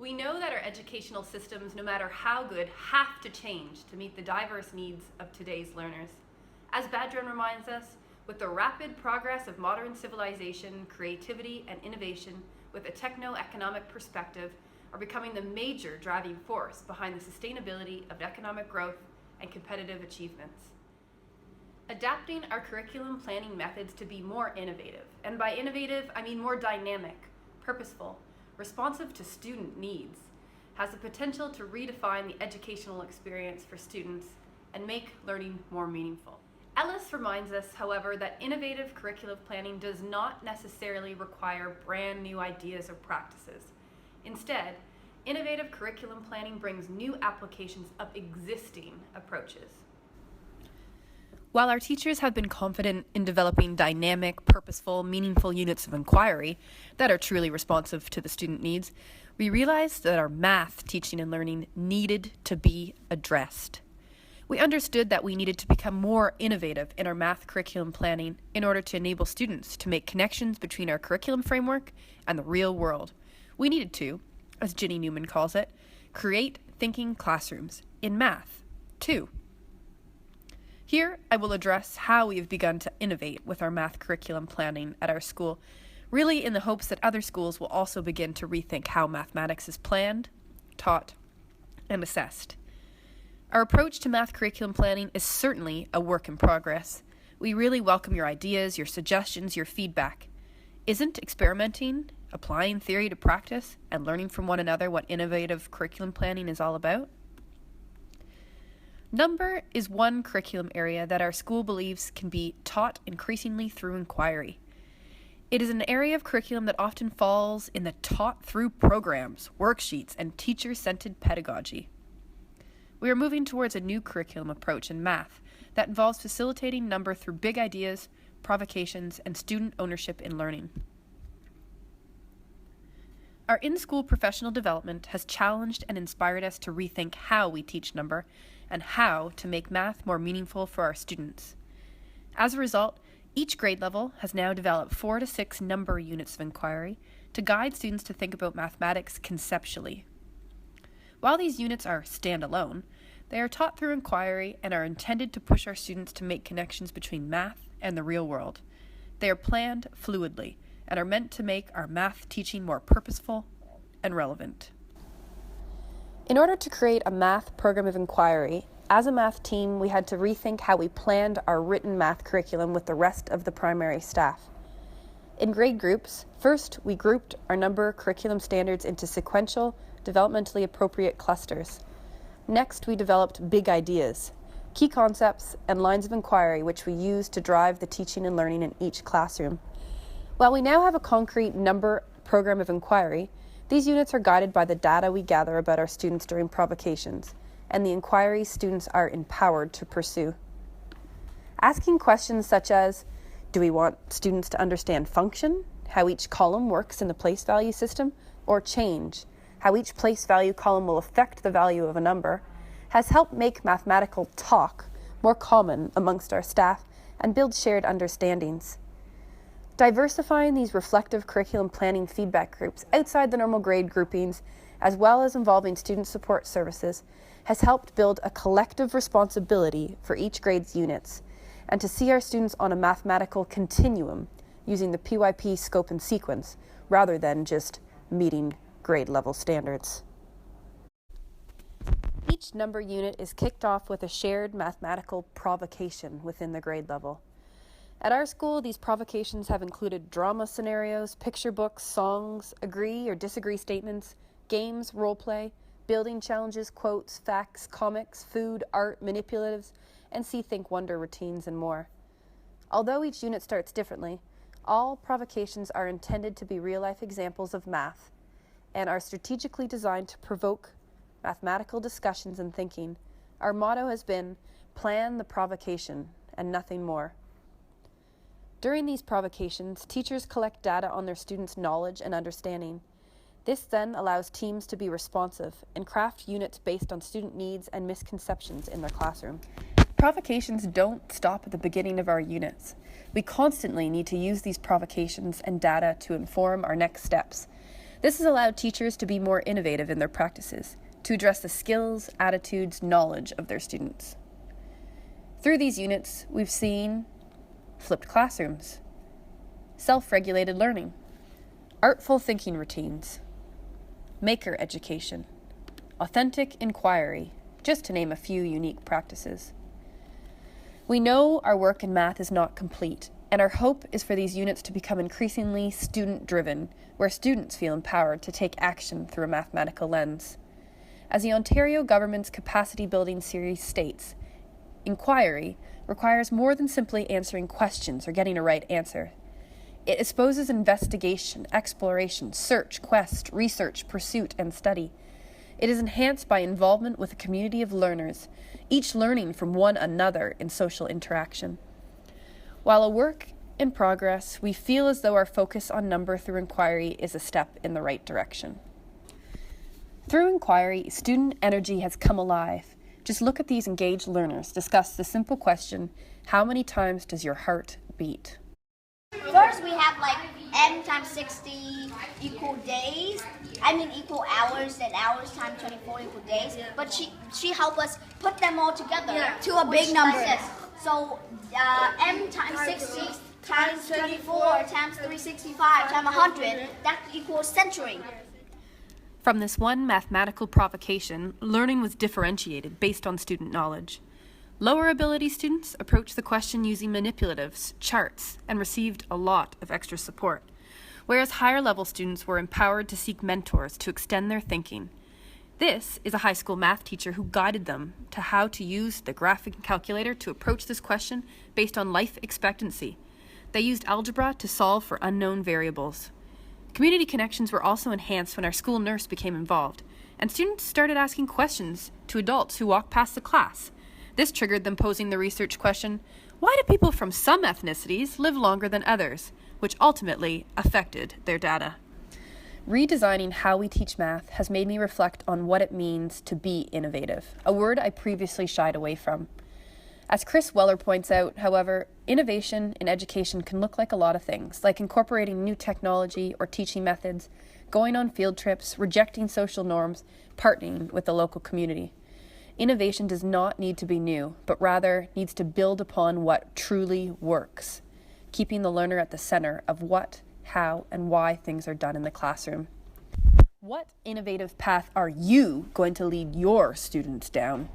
We know that our educational systems, no matter how good, have to change to meet the diverse needs of today's learners. As Badran reminds us, with the rapid progress of modern civilization, creativity and innovation with a techno-economic perspective are becoming the major driving force behind the sustainability of economic growth and competitive achievements. Adapting our curriculum planning methods to be more innovative, and by innovative I mean more dynamic, purposeful, responsive to student needs, has the potential to redefine the educational experience for students and make learning more meaningful. Ellis reminds us, however, that innovative curriculum planning does not necessarily require brand new ideas or practices. Instead, innovative curriculum planning brings new applications of existing approaches. While our teachers have been confident in developing dynamic, purposeful, meaningful units of inquiry that are truly responsive to the student needs, we realized that our math teaching and learning needed to be addressed. We understood that we needed to become more innovative in our math curriculum planning in order to enable students to make connections between our curriculum framework and the real world. We needed to, as Ginny Newman calls it, create thinking classrooms in math, too. Here, I will address how we have begun to innovate with our math curriculum planning at our school, really in the hopes that other schools will also begin to rethink how mathematics is planned, taught, and assessed. Our approach to math curriculum planning is certainly a work in progress. We really welcome your ideas, your suggestions, your feedback. Isn't experimenting, applying theory to practice, and learning from one another what innovative curriculum planning is all about? Number is one curriculum area that our school believes can be taught increasingly through inquiry. It is an area of curriculum that often falls in the taught through programs, worksheets, and teacher-centered pedagogy. We are moving towards a new curriculum approach in math that involves facilitating number through big ideas, provocations, and student ownership in learning. Our in-school professional development has challenged and inspired us to rethink how we teach number and how to make math more meaningful for our students. As a result, each grade level has now developed 4 to 6 number units of inquiry to guide students to think about mathematics conceptually. While these units are standalone, they are taught through inquiry and are intended to push our students to make connections between math and the real world. They are planned fluidly and are meant to make our math teaching more purposeful and relevant. In order to create a math program of inquiry, as a math team, we had to rethink how we planned our written math curriculum with the rest of the primary staff. In grade groups, first we grouped our number curriculum standards into sequential, developmentally appropriate clusters. Next, we developed big ideas, key concepts, and lines of inquiry which we used to drive the teaching and learning in each classroom. While we now have a concrete number program of inquiry, these units are guided by the data we gather about our students during provocations, and the inquiries students are empowered to pursue. Asking questions such as, do we want students to understand function, how each column works in the place value system, or change, how each place value column will affect the value of a number, has helped make mathematical talk more common amongst our staff and build shared understandings. Diversifying these reflective curriculum planning feedback groups outside the normal grade groupings, as well as involving student support services, has helped build a collective responsibility for each grade's units, and to see our students on a mathematical continuum using the PYP scope and sequence, rather than just meeting grade level standards. Each number unit is kicked off with a shared mathematical provocation within the grade level. At our school, these provocations have included drama scenarios, picture books, songs, agree or disagree statements, games, role play, building challenges, quotes, facts, comics, food, art, manipulatives, and see, think, wonder routines, and more. Although each unit starts differently, all provocations are intended to be real-life examples of math and are strategically designed to provoke mathematical discussions and thinking. Our motto has been, plan the provocation and nothing more. During these provocations, teachers collect data on their students' knowledge and understanding. This then allows teams to be responsive and craft units based on student needs and misconceptions in their classroom. Provocations don't stop at the beginning of our units. We constantly need to use these provocations and data to inform our next steps. This has allowed teachers to be more innovative in their practices, to address the skills, attitudes, knowledge of their students. Through these units, we've seen flipped classrooms, self-regulated learning, artful thinking routines, maker education, authentic inquiry, just to name a few unique practices. We know our work in math is not complete, and our hope is for these units to become increasingly student-driven, where students feel empowered to take action through a mathematical lens. As the Ontario government's capacity building series states, inquiry requires more than simply answering questions or getting a right answer. It exposes investigation, exploration, search, quest, research, pursuit, and study. It is enhanced by involvement with a community of learners, each learning from one another in social interaction. While a work in progress, we feel as though our focus on number through inquiry is a step in the right direction. Through inquiry, student energy has come alive. Just look at these engaged learners discuss the simple question, how many times does your heart beat? First, we have like m times 60 equal days. Equal hours, and hours times 24 equal days. But she helped us put them all together to a big number. So m times 60 times 24 times 365 times 100, that equals century. From this one mathematical provocation, learning was differentiated based on student knowledge. Lower ability students approached the question using manipulatives, charts, and received a lot of extra support, whereas higher level students were empowered to seek mentors to extend their thinking. This is a high school math teacher who guided them to how to use the graphic calculator to approach this question based on life expectancy. They used algebra to solve for unknown variables. Community connections were also enhanced when our school nurse became involved, and students started asking questions to adults who walked past the class. This triggered them posing the research question, why do people from some ethnicities live longer than others, which ultimately affected their data. Redesigning how we teach math has made me reflect on what it means to be innovative, a word I previously shied away from. As Chris Weller points out, however, innovation in education can look like a lot of things, like incorporating new technology or teaching methods, going on field trips, rejecting social norms, partnering with the local community. Innovation does not need to be new, but rather needs to build upon what truly works, keeping the learner at the center of what, how, and why things are done in the classroom. What innovative path are you going to lead your students down?